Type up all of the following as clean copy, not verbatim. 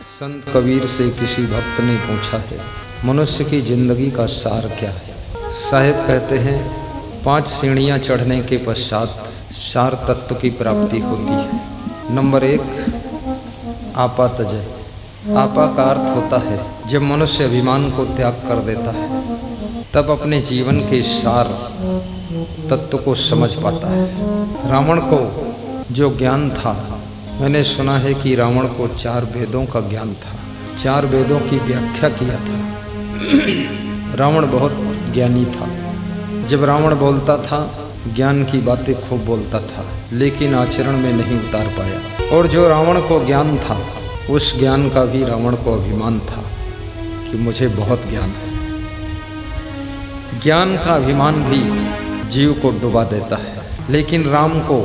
संत कबीर से किसी भक्त ने पूछा है, मनुष्य की जिंदगी का सार क्या है। साहिब कहते हैं 5 सीढ़ियाँ चढ़ने के पश्चात सार तत्व की प्राप्ति होती है। नंबर 1, आपा तजय। आपा का अर्थ होता है जब मनुष्य अभिमान को त्याग कर देता है तब अपने जीवन के सार तत्व को समझ पाता है। रावण को जो ज्ञान था, मैंने सुना है कि रावण को 4 वेदों का ज्ञान था, 4 वेदों की व्याख्या किया था। रावण बहुत ज्ञानी था। जब रावण बोलता था ज्ञान की बातें खूब बोलता था, लेकिन आचरण में नहीं उतार पाया। और जो रावण को ज्ञान था उस ज्ञान का भी रावण को अभिमान था कि मुझे बहुत ज्ञान है। ज्ञान का अभिमान भी जीव को डुबा देता है, लेकिन राम को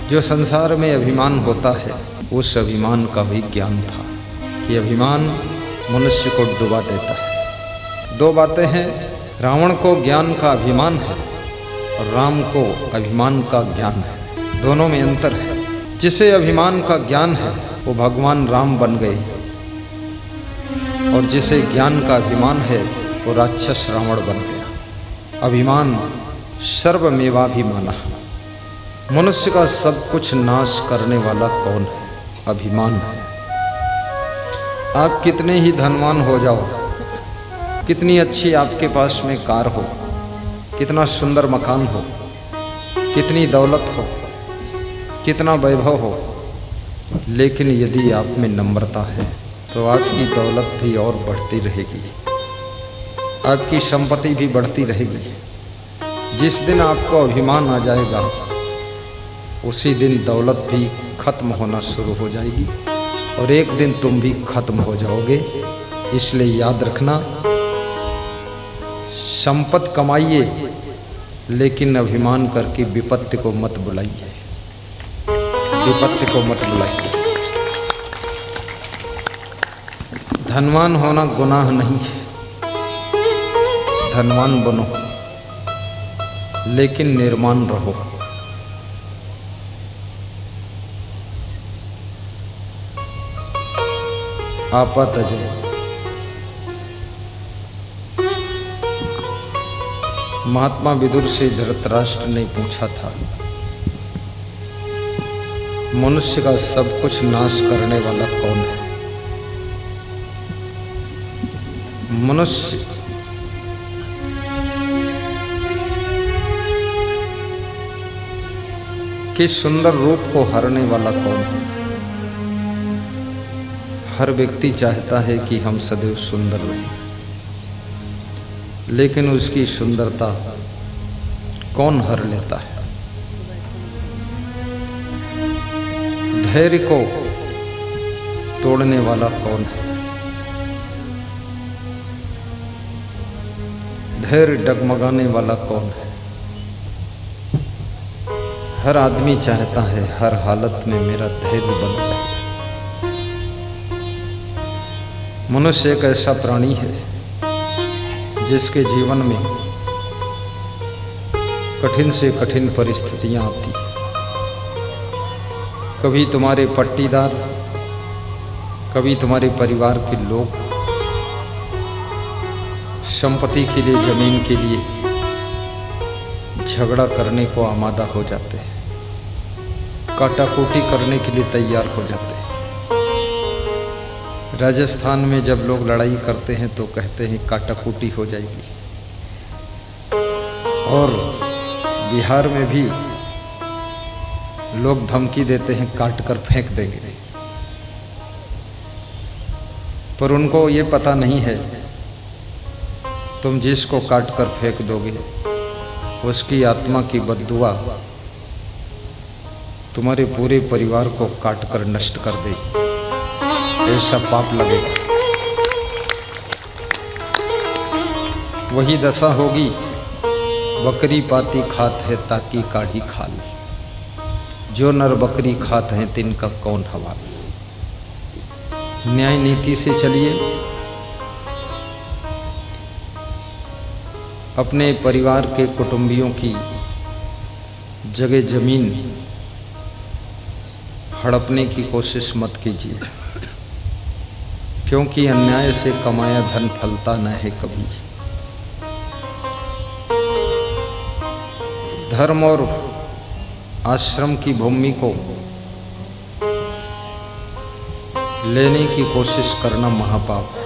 जो संसार में अभिमान होता है उस अभिमान का भी ज्ञान था कि अभिमान मनुष्य को डुबा देता है। 2 बातें हैं, रावण को ज्ञान का अभिमान है और राम को अभिमान का ज्ञान है। दोनों में अंतर है। जिसे अभिमान का ज्ञान है वो भगवान राम बन गए और जिसे ज्ञान का अभिमान है वो राक्षस रावण बन गया। अभिमान सर्वमेवाभिमानः। मनुष्य का सब कुछ नाश करने वाला कौन है? अभिमान है। आप कितने ही धनवान हो जाओ, कितनी अच्छी आपके पास में कार हो, कितना सुंदर मकान हो, कितनी दौलत हो, कितना वैभव हो, लेकिन यदि आप में नम्रता है तो आपकी दौलत भी और बढ़ती रहेगी, आपकी संपत्ति भी बढ़ती रहेगी। जिस दिन आपको अभिमान आ जाएगा उसी दिन दौलत भी खत्म होना शुरू हो जाएगी और एक दिन तुम भी खत्म हो जाओगे। इसलिए याद रखना, संपत्ति कमाइए लेकिन अभिमान करके विपत्ति को मत बुलाइए, विपत्ति को मत बुलाइए। धनवान होना गुनाह नहीं है, धनवान बनो लेकिन निर्माण रहो। आपा तजय। महात्मा विदुर से धृतराष्ट्र ने पूछा था, मनुष्य का सब कुछ नाश करने वाला कौन है? मनुष्य के सुंदर रूप को हरने वाला कौन है? हर व्यक्ति चाहता है कि हम सदैव सुंदर रहें, लेकिन उसकी सुंदरता कौन हर लेता है? धैर्य को तोड़ने वाला कौन है? धैर्य डगमगाने वाला कौन है? हर आदमी चाहता है हर हालत में मेरा धैर्य बना रहे। मनुष्य एक ऐसा प्राणी है जिसके जीवन में कठिन से कठिन परिस्थितियां आती हैं। कभी तुम्हारे पट्टीदार, कभी तुम्हारे परिवार के लोग संपत्ति के लिए, जमीन के लिए झगड़ा करने को आमादा हो जाते हैं, काटाकूटी करने के लिए तैयार हो जाते हैं। राजस्थान में जब लोग लड़ाई करते हैं तो कहते हैं काटाकूटी हो जाएगी, और बिहार में भी लोग धमकी देते हैं काट कर फेंक देंगे। पर उनको ये पता नहीं है तुम जिसको काट कर फेंक दोगे उसकी आत्मा की बद्दुआ तुम्हारे पूरे परिवार को काट कर नष्ट कर देगी। ऐसा पाप लगेगा। वही दशा होगी, बकरी पाती खात है ताकि काढ़ी खा ले, जो नर बकरी खात हैं तिनका कौन हवाल। न्याय नीति से चलिए, अपने परिवार के कुटुंबियों की जगह जमीन हड़पने की कोशिश मत कीजिए। क्योंकि अन्याय से कमाया धन फलता न है कभी। धर्म और आश्रम की भूमि को लेने की कोशिश करना महापाप है।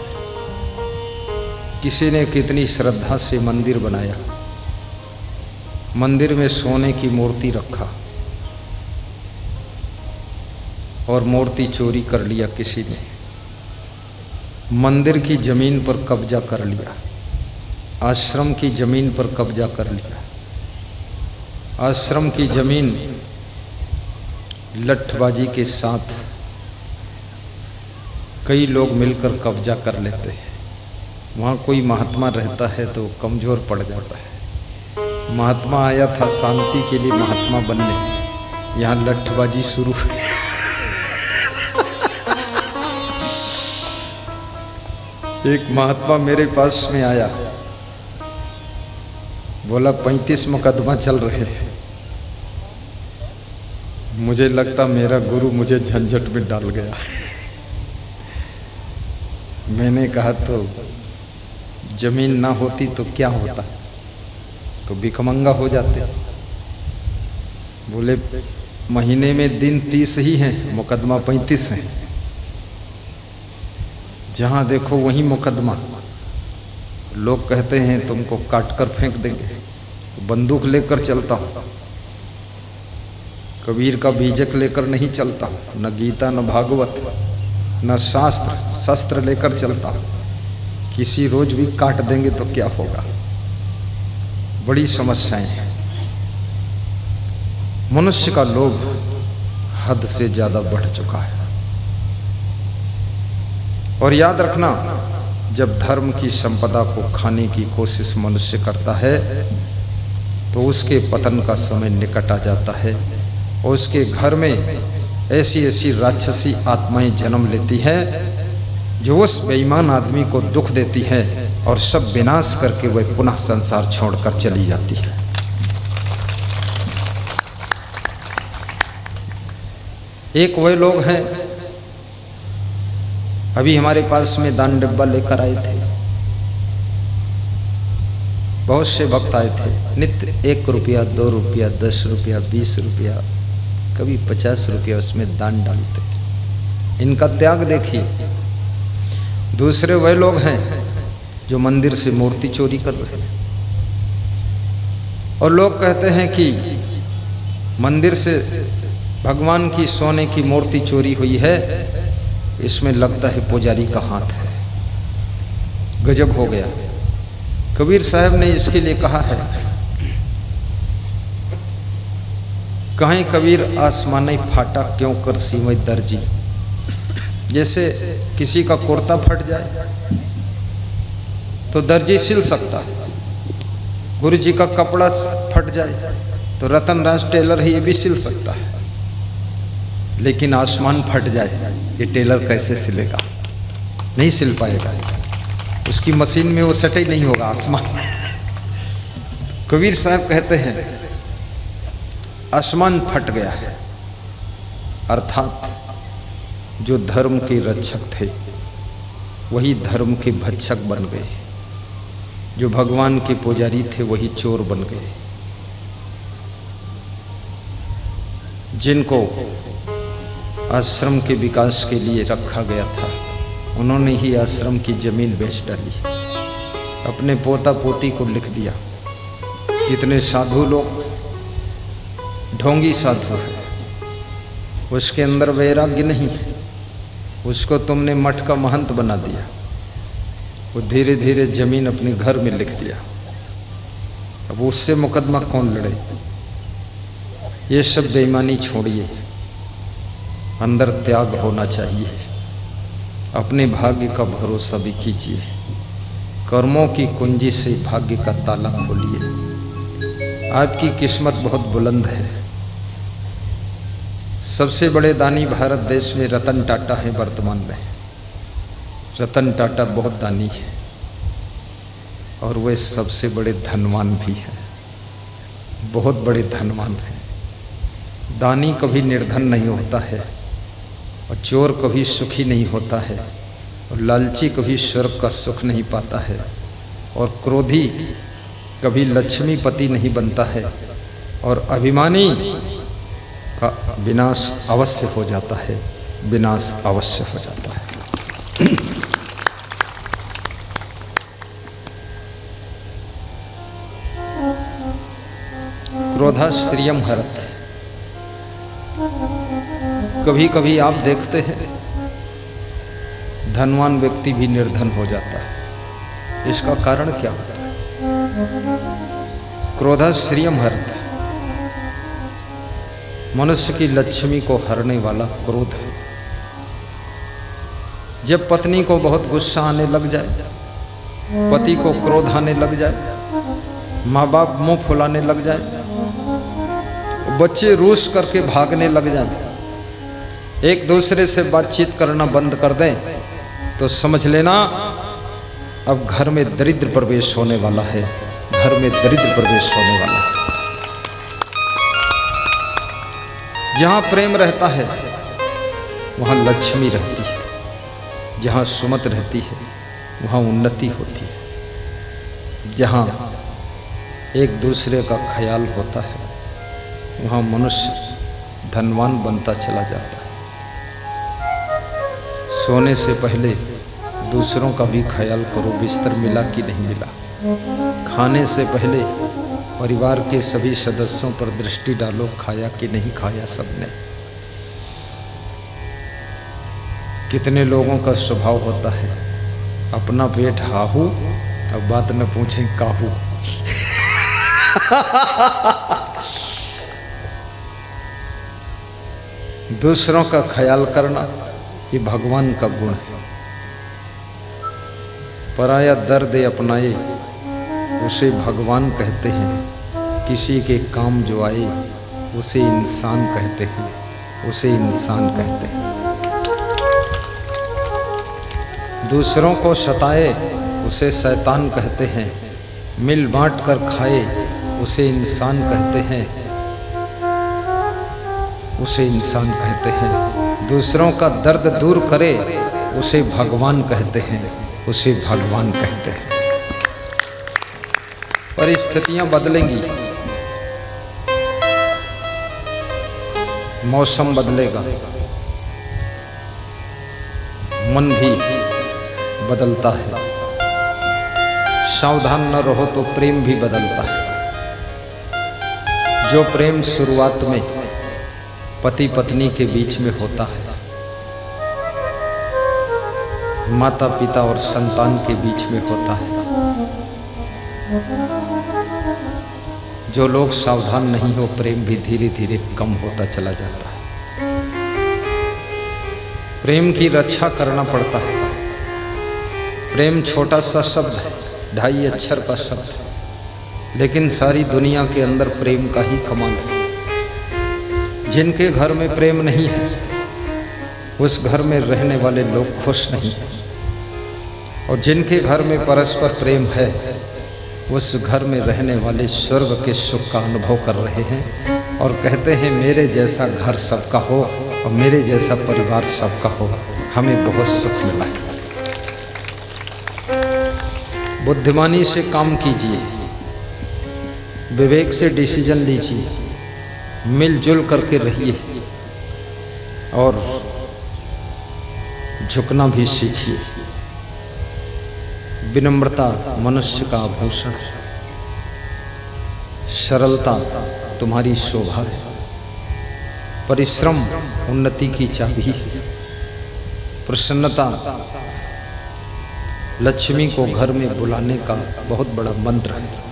किसी ने कितनी श्रद्धा से मंदिर बनाया, मंदिर में सोने की मूर्ति रखा और मूर्ति चोरी कर लिया किसी ने, मंदिर की जमीन पर कब्जा कर लिया, आश्रम की जमीन पर कब्जा कर लिया। आश्रम की जमीन लठबाजी के साथ कई लोग मिलकर कब्जा कर लेते हैं। वहाँ कोई महात्मा रहता है तो कमज़ोर पड़ जाता है। महात्मा आया था शांति के लिए महात्मा बनने, यहाँ लठबाजी शुरू हुई। एक महात्मा मेरे पास में आया, बोला 35 मुकदमा चल रहे हैं। मुझे लगता मेरा गुरु मुझे झंझट में डाल गया। मैंने कहा तो जमीन ना होती तो क्या होता, तो भिखमंगा हो जाते। बोले महीने में दिन 30 ही हैं, मुकदमा 35 हैं। जहाँ देखो वहीं मुकदमा। लोग कहते हैं तुमको काट कर फेंक देंगे, तो बंदूक लेकर चलता हूँ। कबीर का बीजक लेकर नहीं चलता हूँ, न गीता न भागवत न शास्त्र शस्त्र लेकर चलता हूँ। किसी रोज भी काट देंगे तो क्या होगा। बड़ी समस्याएं हैं। मनुष्य का लोभ हद से ज्यादा बढ़ चुका है। और याद रखना, जब धर्म की संपदा को खाने की कोशिश मनुष्य करता है तो उसके पतन का समय निकट आ जाता है और उसके घर में ऐसी ऐसी राक्षसी आत्माएं जन्म लेती है जो उस बेईमान आदमी को दुख देती है और सब विनाश करके वह पुनः संसार छोड़कर चली जाती है। एक वे लोग हैं, अभी हमारे पास में दान डिब्बा लेकर आए थे। बहुत से भक्त आए थे, नित्य 1 रुपया 2 रुपया 10 रुपया 20 रुपया कभी 50 रुपया उसमें दान डालते। इनका त्याग देखिए। दूसरे वह लोग हैं जो मंदिर से मूर्ति चोरी कर रहे हैं और लोग कहते हैं कि मंदिर से भगवान की सोने की मूर्ति चोरी हुई है, इसमें लगता है पुजारी का हाथ है। गजब हो गया। कबीर साहब ने इसके लिए कहा है, कहीं कबीर आसमानी फाटा क्यों कर सीमय दर्जी। जैसे किसी का कुर्ता फट जाए तो दर्जी सिल सकता है, गुरु जी का कपड़ा फट जाए तो रतन राज टेलर ही ये भी सिल सकता है, लेकिन आसमान फट जाए ये टेलर कैसे सिलेगा? नहीं सिल पाएगा, उसकी मशीन में वो सटे नहीं होगा आसमान। कबीर साहब कहते हैं आसमान फट गया है, अर्थात जो धर्म के रक्षक थे वही धर्म के भक्षक बन गए, जो भगवान के पुजारी थे वही चोर बन गए। जिनको आश्रम के विकास के लिए रखा गया था उन्होंने ही आश्रम की जमीन बेच डाली, अपने पोता पोती को लिख दिया। कितने साधु लोग, ढोंगी साधु है, उसके अंदर वैराग्य नहीं है, उसको तुमने मठ का महंत बना दिया, वो धीरे धीरे जमीन अपने घर में लिख दिया। अब उससे मुकदमा कौन लड़े? ये सब बेईमानी छोड़िए, अंदर त्याग होना चाहिए। अपने भाग्य का भरोसा भी कीजिए, कर्मों की कुंजी से भाग्य का ताला खोलिए। आपकी किस्मत बहुत बुलंद है। सबसे बड़े दानी भारत देश में रतन टाटा है वर्तमान में। रतन टाटा बहुत दानी है और वे सबसे बड़े धनवान भी हैं, बहुत बड़े धनवान हैं। दानी कभी निर्धन नहीं होता है और चोर कभी सुखी नहीं होता है। और लालची कभी स्वर्ग का सुख नहीं पाता है, और क्रोधी कभी लक्ष्मीपति नहीं बनता है, और अभिमानी का विनाश अवश्य हो जाता है, विनाश अवश्य हो जाता है। क्रोधा श्रियम हरत। कभी कभी आप देखते हैं धनवान व्यक्ति भी निर्धन हो जाता है। इसका कारण क्या होता है? क्रोधा श्रियम हरत। मनुष्य की लक्ष्मी को हरने वाला क्रोध है। जब पत्नी को बहुत गुस्सा आने लग जाए, पति को क्रोध आने लग जाए, माँ बाप मुंह फुलाने लग जाए, बच्चे रूस करके भागने लग जाएं, एक दूसरे से बातचीत करना बंद कर दें, तो समझ लेना अब घर में दरिद्र प्रवेश होने वाला है, घर में दरिद्र प्रवेश होने वाला है। जहाँ प्रेम रहता है वहाँ लक्ष्मी रहती है, जहाँ सुमत रहती है वहाँ उन्नति होती है, जहाँ एक दूसरे का ख्याल होता है वहाँ मनुष्य धनवान बनता चला जाता है। सोने से पहले दूसरों का भी ख्याल करो, बिस्तर मिला कि नहीं मिला। खाने से पहले परिवार के सभी सदस्यों पर दृष्टि डालो, खाया कि नहीं खाया सबने। कितने लोगों का स्वभाव होता है अपना पेट हाहू, अब बात न पूछें काहू। दूसरों का ख्याल करना ये भगवान का गुण है। पराया दर्द अपनाए उसे भगवान कहते हैं, किसी के काम जो आए उसे इंसान कहते हैं, उसे इंसान कहते हैं। दूसरों को सताए उसे शैतान कहते हैं, मिल बांट कर खाए उसे इंसान कहते हैं, उसे इंसान कहते हैं। दूसरों का दर्द दूर करे उसे भगवान कहते हैं, उसे भगवान कहते हैं। परिस्थितियां बदलेंगी, मौसम बदलेगा, मन भी बदलता है। सावधान न रहो तो प्रेम भी बदलता है। जो प्रेम शुरुआत में पति पत्नी के बीच में होता है, माता पिता और संतान के बीच में होता है, जो लोग सावधान नहीं हो प्रेम भी धीरे धीरे कम होता चला जाता है। प्रेम की रक्षा करना पड़ता है। प्रेम छोटा सा शब्द है, 2.5 अक्षर का शब्द है, लेकिन सारी दुनिया के अंदर प्रेम का ही कमाल है। जिनके घर में प्रेम नहीं है उस घर में रहने वाले लोग खुश नहीं हैं, और जिनके घर में परस्पर प्रेम है उस घर में रहने वाले स्वर्ग के सुख का अनुभव कर रहे हैं और कहते हैं मेरे जैसा घर सबका हो और मेरे जैसा परिवार सबका हो, हमें बहुत सुख मिला है। बुद्धिमानी से काम कीजिए, विवेक से डिसीजन लीजिए, मिलजुल करके रहिए और झुकना भी सीखिए। विनम्रता मनुष्य का आभूषण है, सरलता तुम्हारी शोभा है, परिश्रम उन्नति की चाबी है, प्रसन्नता लक्ष्मी को घर में बुलाने का बहुत बड़ा मंत्र है।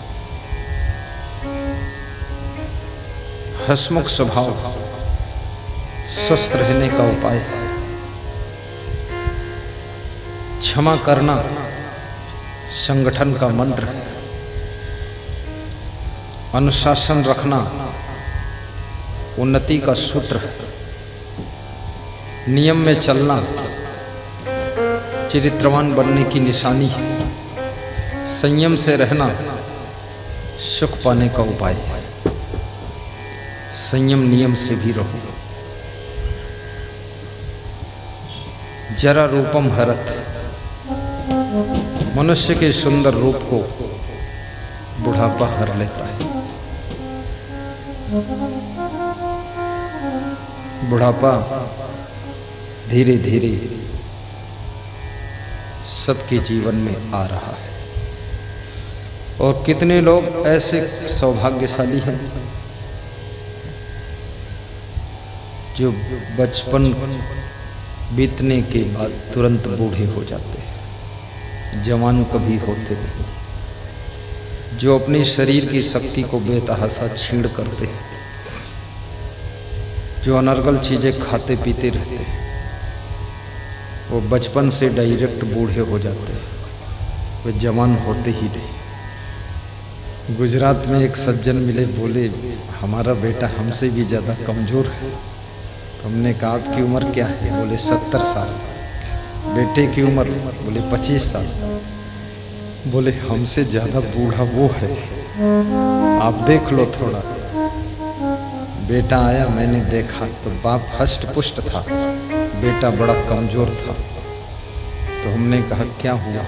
हंसमुख स्वभाव स्वस्थ रहने का उपाय है। क्षमा करना संगठन का मंत्र है। अनुशासन रखना उन्नति का सूत्र है। नियम में चलना चरित्रवान बनने की निशानी है। संयम से रहना सुख पाने का उपाय है। संयम नियम से भी रहो। जरा रूपम हरत, मनुष्य के सुंदर रूप को बुढ़ापा हर लेता है। बुढ़ापा धीरे धीरे सबके जीवन में आ रहा है। और कितने लोग ऐसे सौभाग्यशाली हैं जो बचपन बीतने के बाद तुरंत बूढ़े हो जाते हैं, जवान कभी होते नहीं, जो अपने शरीर की शक्ति को बेतहाशा छीड़ करते हैं, जो अनर्गल चीज़ें खाते पीते रहते हैं, वो बचपन से डायरेक्ट बूढ़े हो जाते हैं, वे जवान होते ही नहीं। गुजरात में एक सज्जन मिले, बोले हमारा बेटा हमसे भी ज़्यादा कमज़ोर है। तो हमने कहा आपकी उम्र क्या है? बोले 70 साल। बेटे की उम्र? बोले 25 साल। बोले हमसे ज़्यादा बूढ़ा वो है, आप देख लो थोड़ा। बेटा आया, मैंने देखा तो बाप हष्ट पुष्ट था, बेटा बड़ा कमज़ोर था। तो हमने कहा क्या हुआ?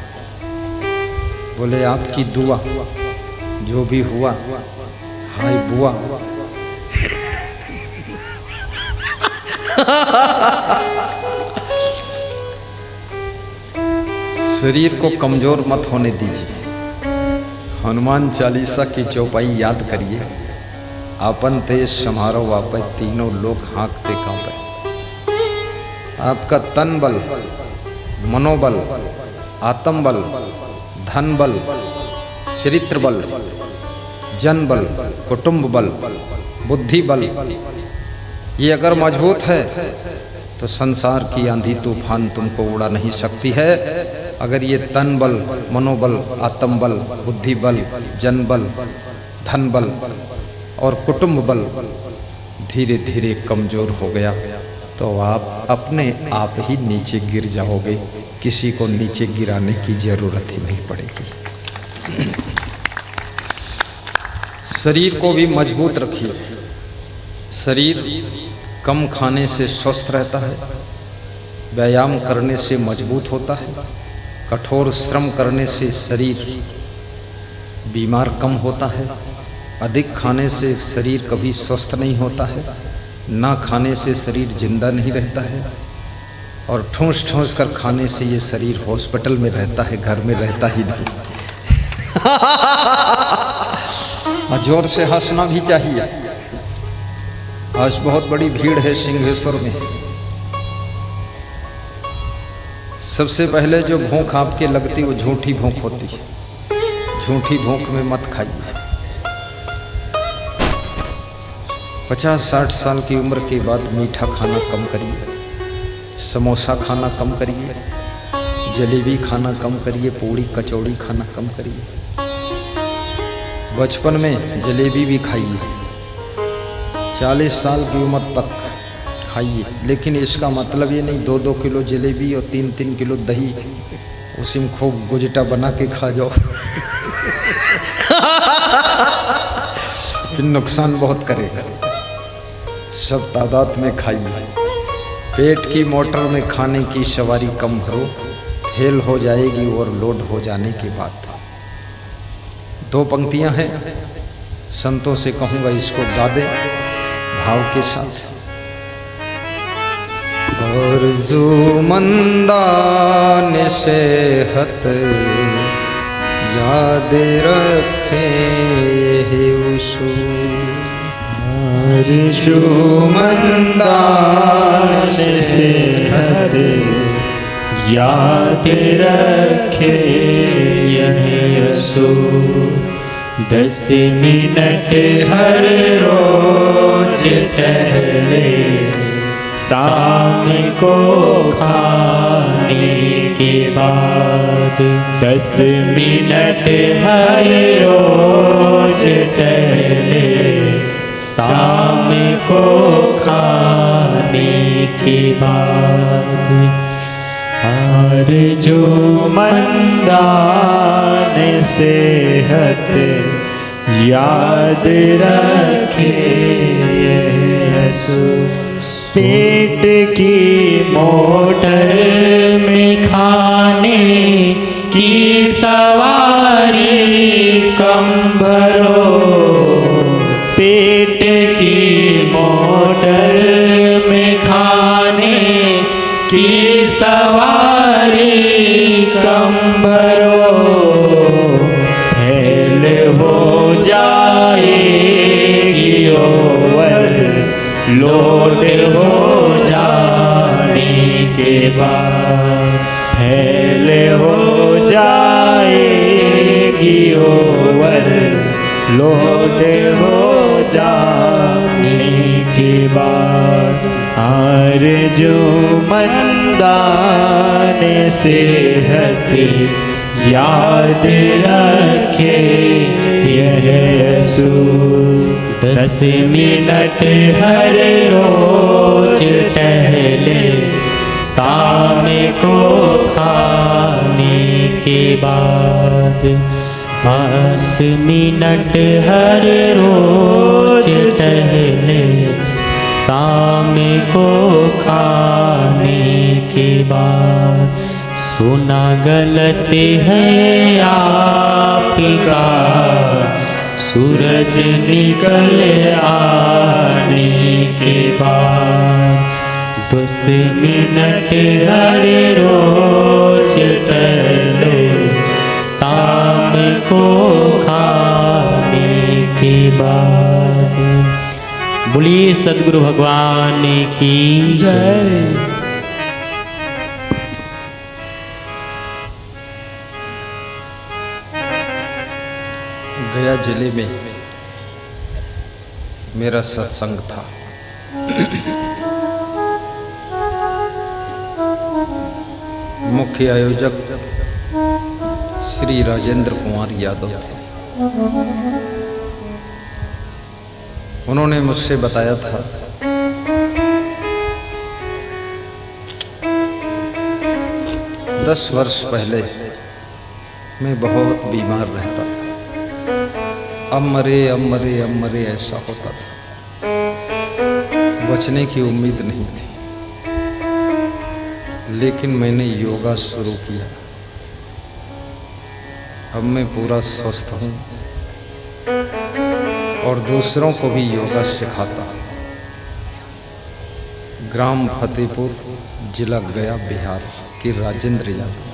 बोले आपकी दुआ, जो भी हुआ, हाय बुआ। शरीर को कमजोर मत होने दीजिए। हनुमान चालीसा की चौपाई याद करिए, आपन तेज समारो वापे, तीनों लोग हाँकते कांपे। आपका तन बल, मनोबल, आत्म बल, धन बल, चरित्र बल, जन बल, कुटुंब बल, बुद्धि बल, ये अगर मजबूत है तो संसार की आंधी तूफान तुमको उड़ा नहीं सकती है। अगर ये तन बल, मनोबल, आत्म बल, बुद्धि बल, जन बल, धन बल और कुटुंब बल धीरे धीरे कमजोर हो गया तो आप अपने आप ही नीचे गिर जाओगे, किसी को नीचे गिराने की जरूरत ही नहीं पड़ेगी। शरीर को भी मजबूत रखिए। शरीर कम खाने से स्वस्थ रहता है, व्यायाम करने से मजबूत होता है, कठोर श्रम करने से शरीर बीमार कम होता है, अधिक खाने से शरीर कभी स्वस्थ नहीं होता है, ना खाने से शरीर जिंदा नहीं रहता है, और ठूंस ठूंस कर खाने से ये शरीर हॉस्पिटल में रहता है, घर में रहता ही नहीं। और जोर से हंसना भी चाहिए। आज बहुत बड़ी भीड़ है सिंहेश्वर में। सबसे पहले जो भूख आपके लगती वो झूठी भूख होती है। झूठी भूख में मत खाइए। 50-60 साल की उम्र के बाद मीठा खाना कम करिए, समोसा खाना कम करिए, जलेबी खाना कम करिए, पूड़ी कचौड़ी खाना कम करिए। बचपन में जलेबी भी खाइए, 40 साल की उम्र तक खाइए, लेकिन इसका मतलब ये नहीं 2-2 किलो जलेबी और 3-3 किलो दही उसी में खूब गुजटा बना के खा जाओ। फिर नुकसान बहुत करेगा। सब तादाद में खाइए। पेट की मोटर में खाने की सवारी कम भरो, फेल हो जाएगी ओवरलोड हो जाने के बाद। 2 पंक्तियां हैं, संतों से कहूँगा इसको गा दे भाव के साथ। आरज़ूमंदान सेहत याद रखें यही उसूल। आरज़ूमंदान सेहत याद रखें यही उसूल। 10 मिनट हर रोज टहले, शाम को खाने के बाद। 10 मिनट हर रोज टहले, शाम को खाने के बाद। आरज़ूमंदान सेहत याद रखे यही उसूल। पेट की मोटर में खाने की सवारी कम भरो, पेट की मोटर में खाने की सवारी कम भरो, फैल हो जाएगी ओवर लोड हो जाने के बाद, फैल हो जाएगी ओवर लोड हो जाने के बाद। आरज़ूमंदाने सेहत याद रखे यह असूल, 10 मिनट हर रोज टहले शाम को खाने के बाद, 5 मिनट हर रोज टहले शाम को खाने के बाद। सुना गलत है आपका सूरज निकल आने के बाद, 10 मिनट हर रोज टहले शाम को खाने के बाद। बोलिए सद्गुरु भगवान की जय। गया जिले में मेरा सत्संग था। मुख्य आयोजक श्री राजेंद्र कुमार यादव थे। उन्होंने मुझसे बताया था 10 वर्ष पहले मैं बहुत बीमार रहता था, अब मरे ऐसा होता था, बचने की उम्मीद नहीं थी। लेकिन मैंने योगा शुरू किया, अब मैं पूरा स्वस्थ हूँ और दूसरों को भी योगा सिखाता। ग्राम फतेहपुर, जिला गया, बिहार की राजेंद्र यादव।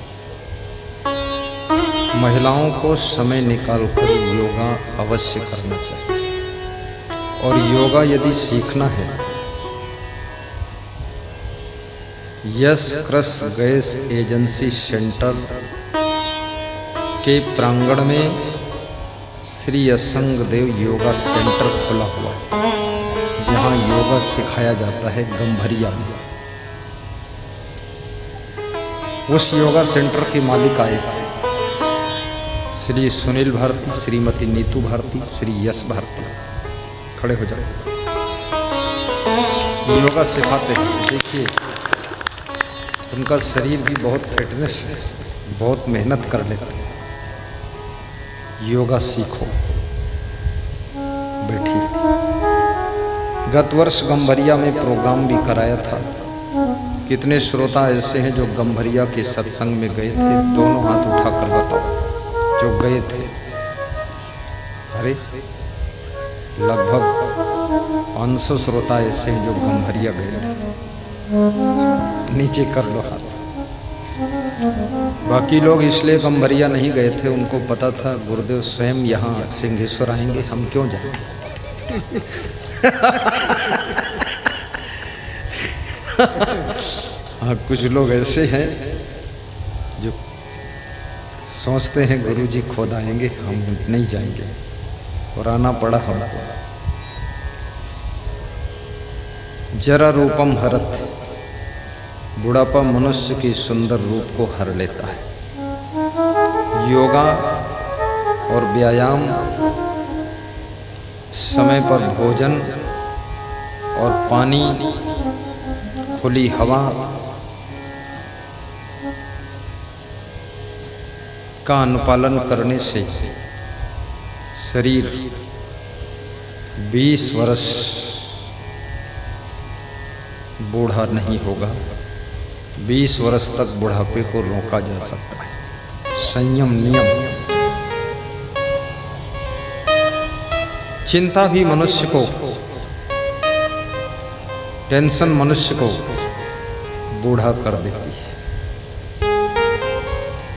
महिलाओं को समय निकालकर योगा अवश्य करना चाहिए, और योगा यदि सीखना है, यस कृष गैस एजेंसी सेंटर के प्रांगण में श्री असंग देव योगा सेंटर खुला हुआ है, जहां योगा सिखाया जाता है गंभरिया में। उस योगा सेंटर के मालिक आए श्री सुनील भारती, श्रीमती नीतू भारती, श्री यश भारती। खड़े हो जाओ। योगा सिखाते हैं। देखिए, उनका शरीर भी बहुत फिटनेस है, बहुत मेहनत कर लेते हैं। योगा सीखो, बैठिए। गत वर्ष गंभरिया में प्रोग्राम भी कराया था। कितने श्रोता ऐसे हैं जो गंभरिया के सत्संग में गए थे? दोनों हाथ उठाकर बताओ जो गए थे। अरे लगभग 500 श्रोता ऐसे हैं जो गंभरिया गए थे। नीचे कर लो हाथ। बाकी लोग इसलिए गंभरिया नहीं गए थे, उनको पता था गुरुदेव स्वयं यहाँ सिंहेश्वर आएंगे, हम क्यों जाएंगे। हाँ, कुछ लोग ऐसे हैं जो सोचते हैं गुरुजी खुद आएंगे, हम नहीं जाएंगे, और आना पड़ा हमको। जरा रूपम हरत, बुढ़ापा मनुष्य की सुंदर रूप को हर लेता है। योगा और व्यायाम, समय पर भोजन और पानी, खुली हवा का अनुपालन करने से शरीर 20 वर्ष बूढ़ा नहीं होगा। 20 वर्ष तक बुढ़ापे को रोका जा सकता है। संयम नियम। चिंता भी मनुष्य को, टेंशन मनुष्य को बूढ़ा कर देती है।